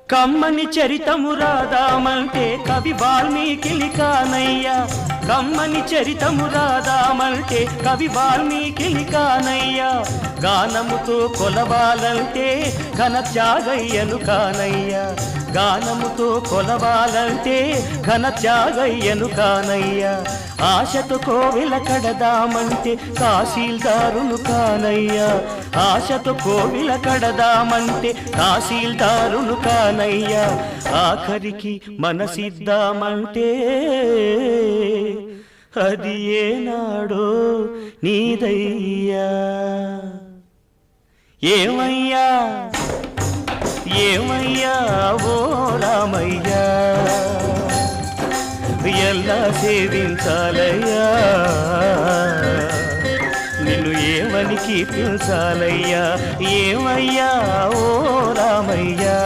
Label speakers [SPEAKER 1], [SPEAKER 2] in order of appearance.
[SPEAKER 1] కమ్మని చరితము రాదామంటే కవి వాల్మీకి కానయ్యా కమ్మని చరితము రాదామంటే కవి వాల్మీకి కానయ్యా గానముతో కొలవాలంటే ఘన త్యాగయ్యను కానయ్యా గానముతో కొలవాలంటే ఘన త్యాగయ్యను కానయ్యా ఆశతో కోవెల కడదామంటే తహసీల్దారును కానయ్యా ఆశతో కోవెల కడదామంటే తహసీల్దారును కానయ్యా ఆఖరికి మనసిద్దామంటే అది ఏనాడో నీదయ్యా ఏమయ్యా ఏమయ్యా ఓ రామయ్యా ఎలా సేవించాలయ్యా నిన్ను ఏమని కీర్తించాలయ్యా ఏమయ్యా ఓ రామయ్యా